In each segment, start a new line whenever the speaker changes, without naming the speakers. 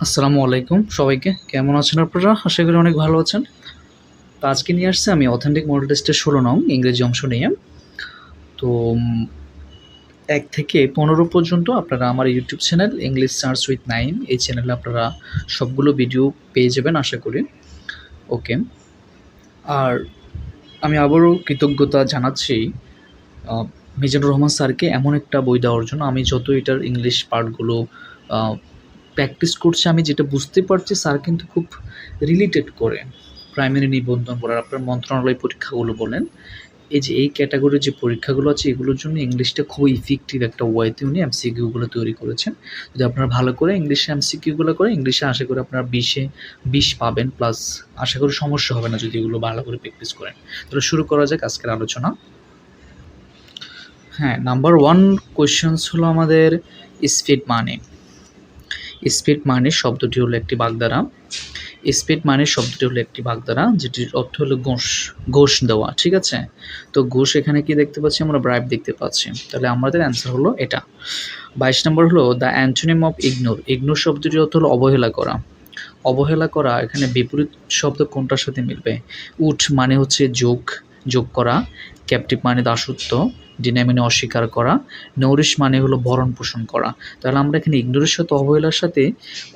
আসসালামু আলাইকুম সবাইকে। কেমন আছেন আপনারা? আশা করি অনেক ভালো আছেন। তো আজকে নিয়ে আসছি আমি অথেন্টিক মডেল টেস্টের ১৬ নং ইংরেজি অংশ নিয়ে। তো ১ থেকে ১৫ পর্যন্ত আপনারা আমার YouTube channel English search with Naim এই চ্যানেলে আপনারা সবগুলো ভিডিও পেয়ে যাবেন আশা করি। ওকে। আর আমি আবারও কৃতজ্ঞতা জানাচ্ছি আ মিজানুর রহমান স্যারকে এমন একটা বই দেওয়ার জন্য। আমি যত এটার ইংলিশ পার্টগুলো আ প্র্যাকটিস করছি, আমি যেটা বুঝতে পারছি স্যার কিন্তু খুব রিলেটেড করে। প্রাইমারি নিবন্ধন বলেন, আপনার মন্ত্রণালয় পরীক্ষাগুলো বলেন, এই যে এই ক্যাটাগরির যে পরীক্ষাগুলো আছে এগুলোর জন্য ইংলিশটা খুবই ইফেক্টিভ একটা ওয়েতে উনি এমসিকিউগুলো তৈরি করেছেন। যদি আপনারা ভালো করে ইংলিশে এমসিকিউগুলো করেন, ইংলিশে আশা করি আপনারা 20-এ 20 পাবেন, প্লাস আশা করি সমস্যা হবে না যদি এগুলো ভালো করে প্র্যাকটিস করেন। তাহলে শুরু করা যাক আজকের আলোচনা। হ্যাঁ, নাম্বার 1 কোয়েশ্চেনস হলো আমাদের স্পিড মানি। স্পিড মানি শব্দটি হলো একটি বাগধারা। স্পিড মানি শব্দটি হলো একটি বাগধারা যেটির অর্থ হলো ঘুষ দেওয়া। ঠিক আছে? তো ঘুষ এখানে কি দেখতে পাচ্ছি? আমরা ব্রাইব দেখতে পাচ্ছি। তাহলে আমাদের অ্যান্সার হলো এটা। 22 নম্বর হলো the antonym of ignore. Ignore শব্দটির অর্থ হলো অবহেলা করা। অবহেলা করা এখানে বিপরীত শব্দ কোনটার সাথে মিলবে? উঠ মানে হচ্ছে যোগ করা, ক্যাপটিভ মানে দাসত্ব, ডিনাই মানে অস্বীকার করা, নৌরিশ মানে হলো ভরণ পোষণ করা। তাহলে আমরা এখানে ইগনোরের সাথে অবহেলার সাথে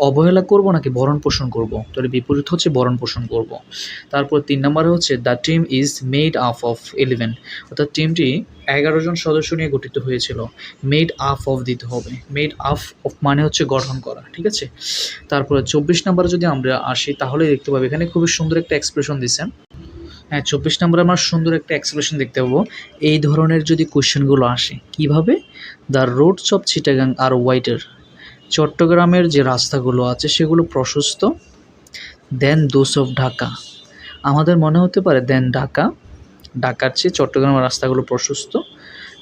অবহেলা করব নাকি ভরণ পোষণ করব? তাহলে বিপরীত হচ্ছে ভরণ পোষণ করব। তারপর ৩ নম্বরে হচ্ছে the team is made up of 11, অর্থাৎ টিমটি 11 জন সদস্য নিয়ে গঠিত হয়েছিল। মেড আপ অফ দিতে হবে। মেড আপ অফ মানে হচ্ছে গঠন করা। ঠিক আছে? তারপরে ২৪ নম্বরে যদি আমরা আসি তাহলে দেখতে পাবো এখানে খুবই সুন্দর একটা এক্সপ্রেশন দিছেন। হ্যাঁ, ২৪ নম্বরে আমরা সুন্দর একটা এক্সপ্রেশন দেখতে পাবো। এই ধরনের যদি কোয়েশ্চেনগুলো আসে, কিভাবে? The roads of Chittagong are wider. চট্টগ্রামের যে রাস্তাগুলো আছে সেগুলো প্রশস্ত দেন দোজ অফ ঢাকা। আমাদের মনে হতে পারে দেন ঢাকা, ঢাকার চেয়ে চট্টগ্রামের রাস্তাগুলো প্রশস্ত।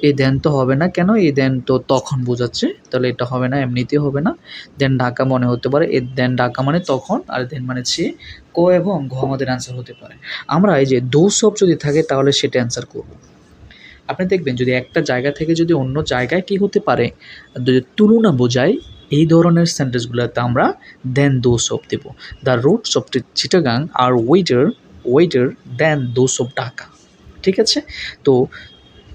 এই দেন তো হবে না, কেন? এই দেন তো তখন বোঝাচ্ছে, তাহলে এটা হবে না, এমনিতেই হবে না। দেন ঢাকা মনে হতে পারে, এই দেন ঢাকা মানে তখন, আর দেন মানে চেয়ে। ক এবং ঘ আমাদের অ্যান্সার হতে পারে। আমরা এই যে দোজ অফ যদি থাকে তাহলে সেটা অ্যান্সার করব। আপনি দেখবেন যদি একটা জায়গা থেকে যদি অন্য জায়গায় কি হতে পারে, যদি তুলনা বোঝায়, এই ধরনের সেন্টেন্সগুলোতে আমরা দেন দোজ অফ দেব। দ্য রুটস অফ চিটাগাং আর whether then those of Dhaka. ঠিক আছে? তো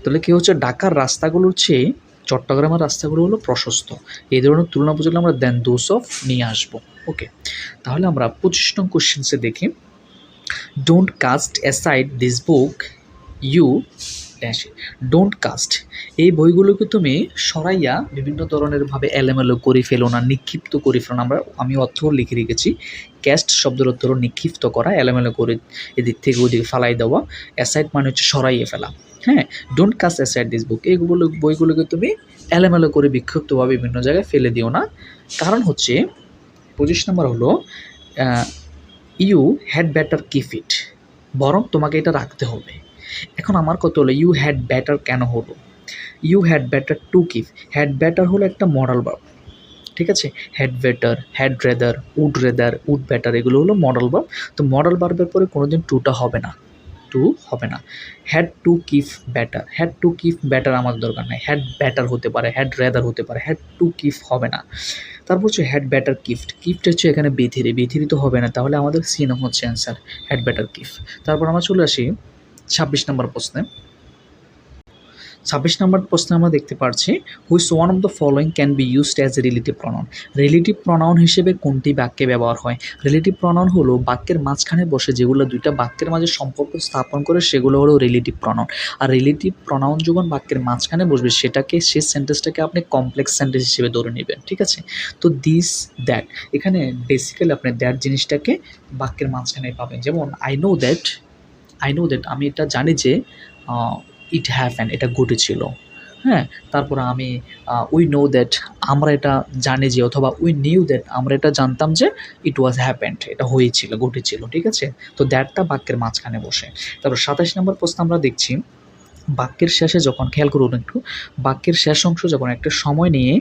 তাহলে কী হচ্ছে, ঢাকার রাস্তাগুলোর চেয়ে চট্টগ্রামের রাস্তাগুলো হলো প্রশস্ত। এই ধরনের তুলনা বুঝলে আমরা দেন দোজ অফ নিয়ে আসবো। ওকে, তাহলে আমরা 25 নং কোশ্চেন্সে দেখি। Don't cast aside this book you dash. Don't cast, এই বইগুলোকে তুমি সরাইয়া বিভিন্ন ধরনের ভাবে এলোমেলো করে ফেলো না, নিক্ষিপ্ত করে ফেলো না। আমি অর্থ লিখে রেখেছি। ক্যাস্ট শব্দের অর্থ হলো নিক্ষিপ্ত করা, এলোমেলো করে এদিক থেকে ওদিকে ফালাই দেওয়া। অ্যাসাইড মানে হচ্ছে সরাইয়ে ফেলা। হ্যাঁ, don't cast aside this book, এইগুলো বইগুলোকে তুমি এলোমেলো করে বিক্ষিপ্তভাবে বিভিন্ন জায়গায় ফেলে দিও না। কারণ হচ্ছে 25 নম্বর হলো you had better keep it, বরং তোমাকে এটা রাখতে হবে। এখন আমার কথা হলো ইউ হ্যাড বেটার কেন হলো? You had better to keep. Had better হলো একটা মডাল ভার্ব। ঠিক আছে? Had better, had rather, would better, এগুলো হলো মডাল ভার্ব। তো মডাল ভার্বের পরে কোনোদিন টুটা হবে না, টু হবে না। Had to keep better, had to keep better আমার দরকার নেই। হ্যাড বেটার হতে পারে, হ্যাড রেদার হতে পারে, হ্যাড টু কিপ হবে না। তারপর হচ্ছে হ্যাড বেটার গিফট। গিফট হচ্ছে এখানে বিথিরি তো হবে না, তাহলে আমাদের সি নাম হচ্ছে অ্যান্সার, হ্যাড বেটার গিফট। তারপর আমরা চলে আসি 26 নম্বর প্রশ্নে। 26 নম্বর প্রশ্নে আমরা দেখতে পাচ্ছি which one of the following can be used as a relative pronoun. Relative pronoun হিসেবে কোনটি বাক্যে ব্যবহার হয়? রিলেটিভ প্রনাউন হলো বাক্যের মাঝখানে বসে যেগুলো দুইটা বাক্যের মাঝে সম্পর্ক স্থাপন করে সেগুলো হলো রিলেটিভ প্রনাউন। আর রিলেটিভ প্রনাউন যখন বাক্যের মাঝখানে বসবে সেটাকে, সেই সেন্টেন্সটাকে আপনি কমপ্লেক্স সেন্টেন্স হিসেবে ধরে নেবেন। ঠিক আছে? তো দিস দ্যাট, এখানে বেসিক্যালি আপনি দ্যাট জিনিসটাকে বাক্যের মাঝখানে পাবেন। যেমন আই নো দ্যাট, আমি এটা জানি যে ইট হ্যাপেন, এটা ঘটেছিল। হ্যাঁ, তারপর আমি উই নো দ্যাট, আমরা এটা জানি যে, অথবা উই নিউ দ্যাট, আমরা এটা জানতাম যে ইট ওয়াজ হ্যাপেন্ড, এটা হয়েছিল, ঘটেছিল। ঠিক আছে? তো দ্যাটটা বাক্যের মাঝখানে বসে। তারপর 27 নম্বর প্রশ্ন আমরা দেখছি বাক্যের শেষে যখন, খেয়াল করুন একটু, বাক্যের শেষ অংশ যখন একটা সময় নিয়ে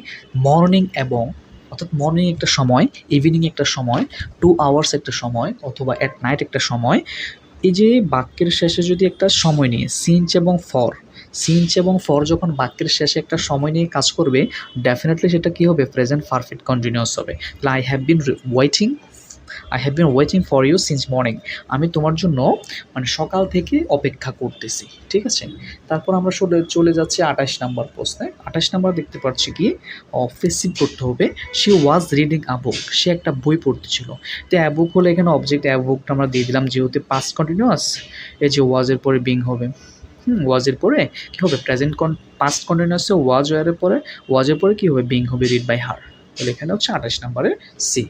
মর্নিং এবং, অর্থাৎ মর্নিং একটা সময়, ইভিনিং একটা সময়, 2 আওয়ার্স একটা সময়, অথবা অ্যাট নাইট একটা সময়, এই যে বাক্যের শেষে যদি একটা সময় নিয়ে সিঞ্চ এবং ফর যখন বাক্যের শেষে একটা সময় নিয়ে কাজ করবে, ডেফিনেটলি সেটা কী হবে, প্রেজেন্ট পারফেক্ট কন্টিনিউয়াস হবে। তাহলে I have been waiting for you since morning, আমি তোমার জন্য মানে সকাল থেকে অপেক্ষা করতেছি, ঠিক আছে। তারপর আমরা চলে যাচ্ছি 28 নাম্বার প্রশ্নে। 28 নাম্বার দেখতে পাচ্ছি কি অফেসিভ করতে হবে, শি ওয়াজ রিডিং আ বুক, সে একটা বই পড়তেছিল। তো অ্যা বুক হলে এখানে অবজেক্ট অ্যা বুকটা আমরা দিয়ে দিলাম, যেহেতু পাস্ট কন্টিনিউয়াস, এই যে ওয়াজের পরে বিং হবে, ওয়াজের পরে কী হবে, পাস্ট কন্টিনিউয়াসে ওয়াজের পরে কী হবে, বিং হবে, রিড বাই হার। তাহলে এখানে হচ্ছে 28 নম্বরের সি।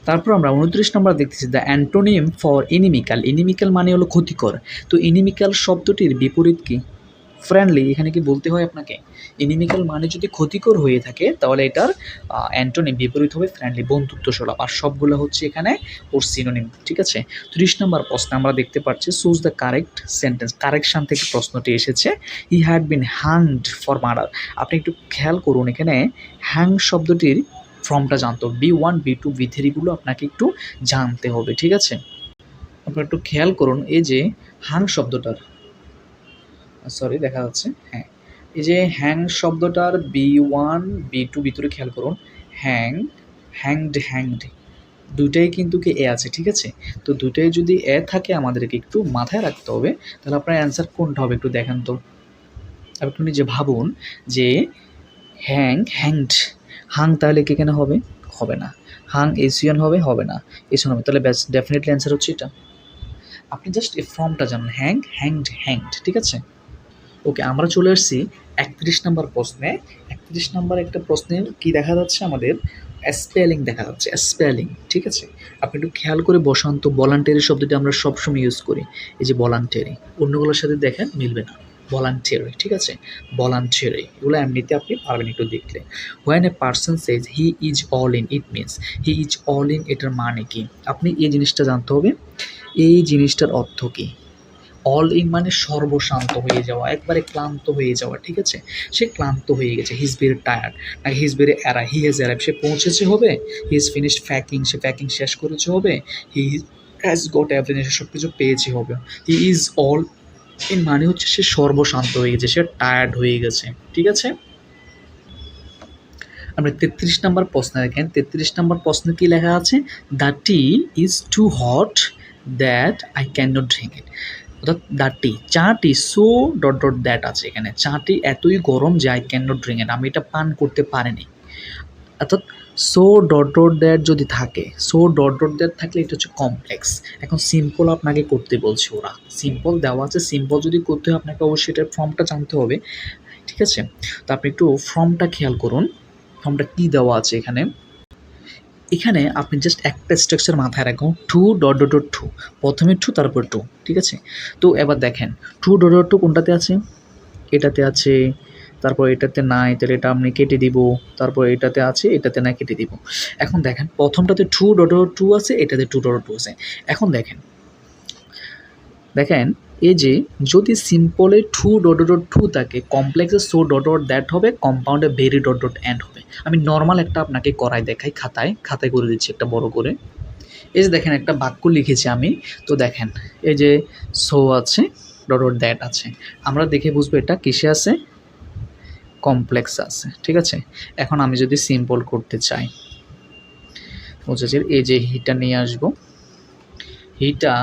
তারপর আমরা 29 নম্বর দেখতেছি দ্য অ্যান্টোনিম ফর ইনিমিক্যাল। ইনিমিক্যাল মানে হলো ক্ষতিকর। তো ইনিমিক্যাল শব্দটির বিপরীত কি, ফ্রেন্ডলি। এখানে কি বলতে হয় আপনাকে, ইনিমিক্যাল মানে যদি ক্ষতিকর হয়ে থাকে তাহলে এটার অ্যান্টোনিম বিপরীত হবে ফ্রেন্ডলি, বন্ধুত্বসুলভ। আর সবগুলো হচ্ছে এখানে ওর সিনোনিম, ঠিক আছে। 30 নম্বর প্রশ্ন আমরা দেখতে পাচ্ছি choose the correct sentence. Correction থেকে প্রশ্নটি এসেছে, he had been hanged for murder. আপনি একটু খেয়াল করুন, এখানে হ্যাং শব্দটির ফর্মটা জানতে হবে, B1 B2 B3গুলো আপনাকে একটু জানতে হবে, ঠিক আছে। আপনারা একটু খেয়াল করুন, এই যে হ্যাং শব্দটার দেখা যাচ্ছে, হ্যাঁ, এই যে হ্যাং শব্দটার B1 B2 ভিতরে খেয়াল করুন, হ্যাংড দুটাই কিন্তু কি এ আছে, ঠিক আছে। তো দুটাই যদি এ থাকে আমাদেরকে একটু মাথায় রাখতে হবে। তাহলে আপনার অ্যান্সার কোনটা হবে একটু দেখেন তো। আপনি নিজে ভাবুন যে হ্যাংড, হাং তাহলে কি কেন হবে, হবে না। হাং এসিয়ান হবে না, এসিয়ান হবে। তাহলে ব্যাস ডেফিনেটলি অ্যান্সার হচ্ছে এটা। আপনি জাস্ট এই ফর্মটা জানেন, হ্যাংড, ঠিক আছে। ওকে, আমরা চলে আসছি 31 নম্বর প্রশ্নে। 31 নম্বর একটা প্রশ্নের কি দেখা যাচ্ছে আমাদের, স্পেলিং দেখা যাচ্ছে, স্পেলিং, ঠিক আছে। আপনি একটু খেয়াল করে বসান তো, ভলান্টারি শব্দটি আমরা সবসময় ইউজ করি, এই যে ভলান্টারি, অন্যগুলোর সাথে দেখেন মিলবে না, ভলান্টারি, ঠিক আছে, ভলান্টারি, এগুলো এমনিতে আপনি পারবেন একটু দেখলে। When a person Sage he is all in, it means he is all in, এটার মানে কি, আপনি এই জিনিসটা জানতে হবে, এই জিনিসটার অর্থ কী। অল ইন মানে সর্বশান্ত হয়ে যাওয়া, একবারে ক্লান্ত হয়ে যাওয়া, ঠিক আছে। সে ক্লান্ত হয়ে গেছে, হি ইজ ভেরি টায়ার্ড, নাকি he is very he has arrived, সে পৌঁছেছে হবে, হি ইজ ফিনিশড প্যাকিং, সে প্যাকিং শেষ করেছে হবে, হি হ্যাজ গট এভরিথিং, সে সব কিছু পেয়েছে হবে। হি ইজ অল ইন মানে হচ্ছে সে সর্বশান্ত হয়ে গেছে, সে টায়ার্ড হয়ে গেছে, ঠিক আছে। আমরা 33 নম্বর প্রশ্ন দেখেন। 33 নম্বর প্রশ্নে কী লেখা আছে, the tea is too hot that I can not drink it. অর্থাৎ চাটি সো দ্যাট আছে এখানে, চাটি এতই গরম যে আই ক্যান নট ড্রিঙ্ক ইট, আমি এটা পান করতে পারিনি। অর্থাৎ সো দ্যাট যদি থাকে, দ্যাট থাকলে এটা হচ্ছে কমপ্লেক্স। এখন সিম্পল আপনাকে করতে বলছে ওরা, সিম্পল দেওয়া আছে, সিম্পল যদি করতে হয় আপনাকে অবশ্যই এটার ফর্মটা জানতে হবে, ঠিক আছে। তো আপনি একটু ফর্মটা খেয়াল করুন, ফর্মটা কী দেওয়া আছে এখানে। এখানে আপনি জাস্ট একটা স্ট্রাকচার মাথায় রাখুন, টু, প্রথমে টু তারপর টু, ঠিক আছে। তো এবার দেখেন টু কোনটাতে আছে, এটাতে আছে, তারপর এটাতে নাই, তাহলে এটা আপনি কেটে দিব, তারপর এটাতে আছে, এটাতে না, কেটে দিব। এখন দেখেন প্রথমটাতে টু আছে, এটাতে টু আছে। এখন দেখেন এই যে যদি সিম্পলে টু থাকে, কমপ্লেক্সে সো দ্যাট হবে, কম্পাউন্ডে ভেরি এন্ড হবে। আমি নর্মাল একটা আপনাকে করাই দেখাই, খাতায় করে দিচ্ছি একটা বড় করে। এই যে দেখেন একটা বাক্য লিখেছি আমি, তো দেখেন এই যে সো আছে, দ্যাট আছে, আমরা দেখে বুঝবো এটা কিসে আছে, কমপ্লেক্স আছে, ঠিক আছে। এখন আমি যদি সিম্পল করতে চাই, বুঝেছি, এই যে হিটা নিয়ে আসবো, হিটা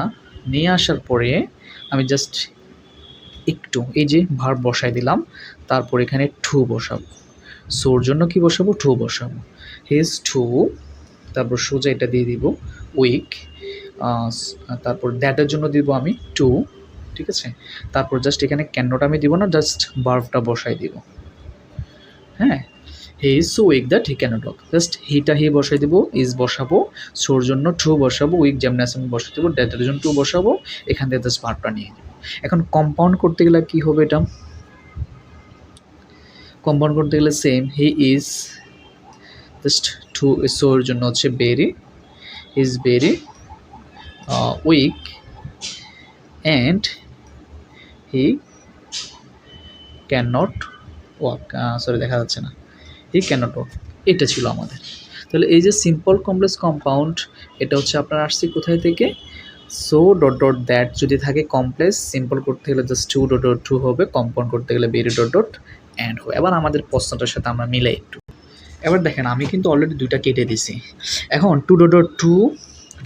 নিয়ে আসার পরে আমি জাস্ট একটু এই যে ভার্ব বসাই দিলাম, তারপর এখানে টু বসাবো, সোর জন্য কি বসাবো, টু বসাবো, হিজ টু, তারপর সোজা এটা দিয়ে দিব উইক, তারপর দ্যাটের জন্য দিব আমি টু, ঠিক আছে। তারপর জাস্ট এখানে ক্যানটা আমি দিব না, জাস্ট ভার্বটা বসাই দিব, হ্যাঁ, he is so weak that he cannot walk, just হিটা হি বসাই দিব, ইজ বসাবো, সোর জন্য টু বসাবো, উইক যেমন আছে আমি বসাই দেবো, দ্যাটের জন্য টু বসাবো, এখান থেকে জাস্ট ভার্বটা নিয়ে দেবো। এখন কম্পাউন্ড করতে গেলে কী হবে, এটা কম্পাউন্ড করতে গেলে same, he is just too, সোর জন্য হচ্ছে very, is very weak and he can not walk, দেখা যাচ্ছে না, হি ক্যান নট ওয়াক, এটা ছিল আমাদের। তাহলে এই যে সিম্পল কমপ্লেক্স কম্পাউন্ড, এটা হচ্ছে আপনার আসছে কোথায় থেকে, সো ডট ডট দ্যাট যদি থাকে কমপ্লেক্স, সিম্পল করতে গেলে just too dot dot to হবে, কম্পাউন্ড করতে গেলে ভেরি ডট ডট অ্যান্ড হবে। এবার আমাদের প্রশ্নটার সাথে আমরা মিলাই একটু। এবার দেখেন আমি কিন্তু অলরেডি 2টা কেটে দিছি। এখন too dot dot to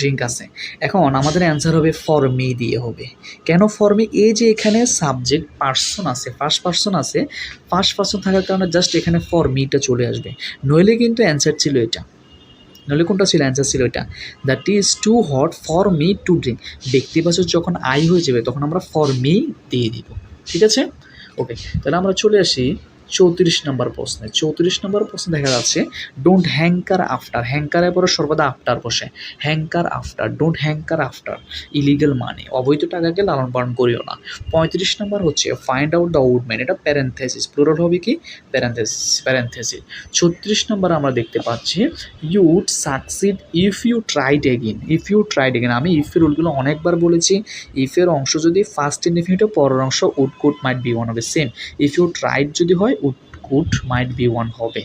drink আছে। এখন আমাদের অ্যান্সার হবে ফর মি দিয়ে হবে। কেন ফর মি? এই যে এখানে সাবজেক্ট পার্সন আছে, ফার্স্ট পার্সন আছে, ফার্স্ট পার্সন থাকার কারণে জাস্ট এখানে ফর মিটা চলে আসবে। নইলে কিন্তু অ্যান্সার ছিল এটা, নইলে কোনটা ছিল? অ্যান্সার ছিল এটা, that is too hot for me to drink. ব্যক্তিবাচক যখন আই হয়ে যাবে তখন আমরা ফর মি দিয়ে দিব। ঠিক আছে, ওকে। তাহলে আমরা চলে আসি 34 নম্বর প্রশ্নে। 34 নম্বর প্রশ্নে দেখা যাচ্ছে ডোন্ট হ্যাঙ্কার আফটার। হ্যাঙ্কারের পরে সর্বদা আফটার বসে, hanker after, don't hanker after illegal মানে, অবৈধ টাকাকে লালন পালন করিও না। 35 নম্বর হচ্ছে ফাইন্ড আউট দ্য উডম্যান, এটা প্যারেন্থেসিস, প্লুরাল হবে কি? প্যারেন্থেসিস। 36 নম্বর আমরা দেখতে পাচ্ছি you would succeed if you tried again, if you tried again. আমি ইফের রুলগুলো অনেকবার বলেছি। ইফের অংশ যদি ফার্স্ট ইনডিফিনিটিভ, পরের অংশ would could might be one হবে, সেম। ইফ ইউ ট্রাইড যদি হয় would could might be one হবে।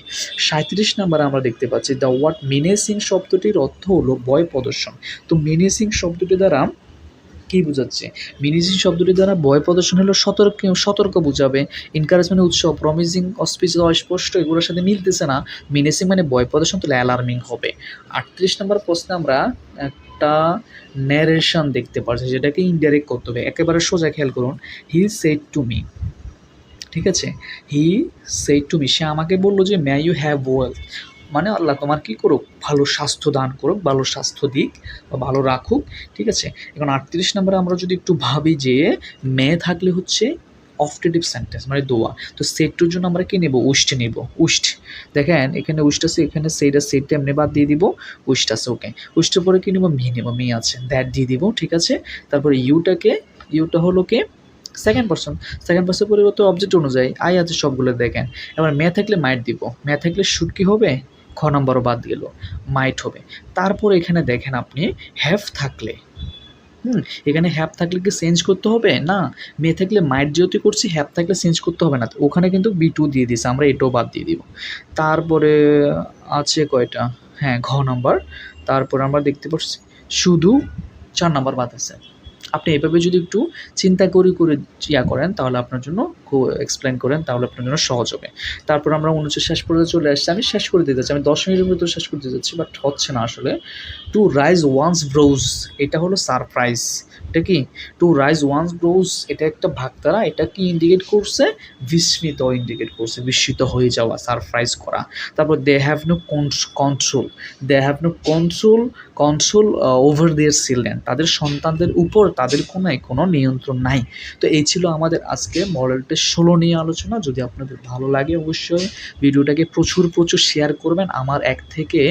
37 নম্বরে আমরা দেখতে পাচ্ছি দ্য ওয়ার্ড মিনেসিং শব্দটির অর্থ হলো ভয় প্রদর্শন। তো মিনেসিং শব্দটি দ্বারা কী বোঝাচ্ছে? মিনেসিং শব্দটি দ্বারা ভয় প্রদর্শন হলো সতর্ক বোঝাবে, এনকারেজ মানে উৎসাহ, প্রমিজিং অস্পিসিয়াস অস্পষ্ট, এগুলোর সাথে মিলতেছে না। মিনেসিং মানে ভয় প্রদর্শন, তাহলে অ্যালার্মিং হবে। 38 নম্বর প্রশ্নে আমরা একটা ন্যারেশন দেখতে পাচ্ছি, যেটাকে ইনডাইরেক্ট করতে হবে। একেবারে সোজা খেয়াল করুন, হি সেড টু মি, ঠিক আছে, হি সেড টু মি, সে আমাকে বললো যে মে ইউ হ্যাভ ওয়েলথ, মানে আল্লাহ তোমার কী করুক, ভালো স্বাস্থ্য দান করুক, ভালো স্বাস্থ্য দিক বা ভালো রাখুক। ঠিক আছে, এখন 38 নম্বরে আমরা যদি একটু ভাবি যে মে থাকলে হচ্ছে অফটেটিভ সেন্টেন্স মানে দোয়া, তো সেটটুর জন্য আমরা কী নেব? উইস্ট নেব। উইস্ট, দেখেন এখানে উইস্ট আছে, এখানে সেটটা এমনি বাদ দিয়ে দিব, উইস্ট আছে, ওকে। উইস্টের পরে কী নেব? মি নেব, মি আছে, দ্যাট দিয়ে দিব, ঠিক আছে। তারপরে ইউটা হলো কে? সেকেন্ড পার্সন, সেকেন্ড পার্সনের পরিবর্তে অবজেক্ট অনুযায়ী আই আছে সবগুলো, দেখেন। এবার মে থাকলে মাইট দিব, মে থাকলে শুড কী হবে? খ নম্বরও বাদ গেল, মাইট হবে। তারপর এখানে দেখেন আপনি হ্যাভ থাকলে, এখানে হ্যাভ থাকলে কি চেঞ্জ করতে হবে? না, মে থাকলে মাইট যেহেতু করছি, হ্যাভ থাকলে চেঞ্জ করতে হবে না, ওখানে কিন্তু বি2 দিয়ে দিছে, আমরা এটাও বাদ দিয়ে দিব। তারপরে আছে কয়টা? হ্যাঁ, ঘ নাম্বার। তারপরে আমরা দেখতে পাচ্ছি শুধু 4 নাম্বার বাদ আছে। আপনি এভাবে যদি একটু চিন্তা করে করেন তাহলে আপনার জন্য এক্সপ্লেন করেন তাহলে আপনার জন্য সহজ হবে। তারপর আমরা শেষ পর্যন্ত চলে আসছি, আমি শেষ করে দিতে যাচ্ছি, আমি 10 মিনিটের মধ্যে শেষ করতে যাচ্ছি, বাট হচ্ছে না আসলে। টু রাইজ ওয়ান্স ব্রোজ, এটা হলো সারপ্রাইজ। এটা কি? টু রাইজ ওয়ান্স ব্রোজ, এটা একটা ভাগধারা, এটা কি ইন্ডিকেট করছে? বিস্মিত ইন্ডিকেট করছে, বিস্মিত হয়ে যাওয়া, সারপ্রাইজ করা। তারপর they have no control, they have no control over their children, তাদের সন্তানদের উপর তাদের কোনো নিয়ন্ত্রণ নাই। তো এই ছিল আমাদের আজকে মডেল টেস্ট 16 নিয়ে আলোচনা। যদি আপনাদের ভালো লাগে অবশ্যই ভিডিওটাকে প্রচুর শেয়ার করবেন। আমার 1 থেকে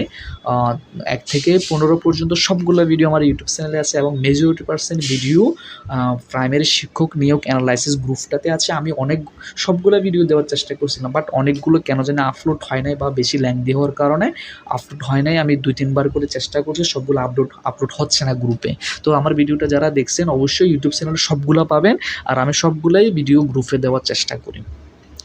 15 পর্যন্ত সবগুলো ভিডিও আমার ইউটিউব চ্যানেলে আছে এবং মেজরিটি% ভিডিও প্রাইমারি শিক্ষক নিয়োগ অ্যানালাইসিস গ্রুপটাতে আছে। আমি সবগুলো ভিডিও দেওয়ার চেষ্টা করছিলাম, বাট অনেকগুলো কেন জানি আপলোড হয় নাই বা বেশি লেংথি হওয়ার কারণে আপলোড হয় নাই। আমি 2-3 বার করে চেষ্টা করছি, সবগুলো আপলোড হচ্ছে না গ্রুপে। তো আমার ভিডিওটা যারা দেখছেন অবশ্যই ইউটিউব চ্যানেলে সবগুলো পাবেন, আর আমি সবগুলাই ভিডিও গ্রুপে দেওয়ার চেষ্টা করি।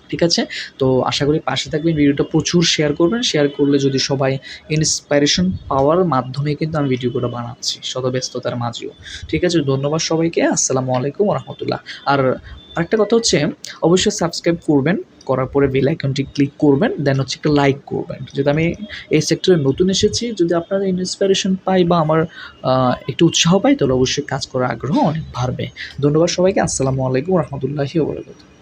ঠিক আছে, তো আশা করি পাশে থাকবেন, ভিডিওটা প্রচুর শেয়ার করবেন। শেয়ার করলে যদি সবাই ইন্সপাইরেশন পাওয়ার মাধ্যমে কিন্তু আমি ভিডিওগুলো বানাচ্ছি শত ব্যস্ততার মাঝেও। ঠিক আছে, ধন্যবাদ সবাইকে। আসসালামু আলাইকুম রহমতুল্লাহ। আর আরেকটা কথা হচ্ছে অবশ্যই সাবস্ক্রাইব করবেন, করার পরে বেল আইকনটি ক্লিক করবেন, দেন হচ্ছে একটা লাইক করবেন। যেহেতু আমি এই সেক্টরে নতুন এসেছি, যদি আপনারা ইন্সপিরেশন পাই বা আমার একটু উৎসাহ পাই তাহলে অবশ্যই কাজ করার আগ্রহ অনেক বাড়বে। ধন্যবাদ সবাইকে। আসসালামু আলাইকুম রহমতুল্লাহি ওয়া বারাকাতুহু।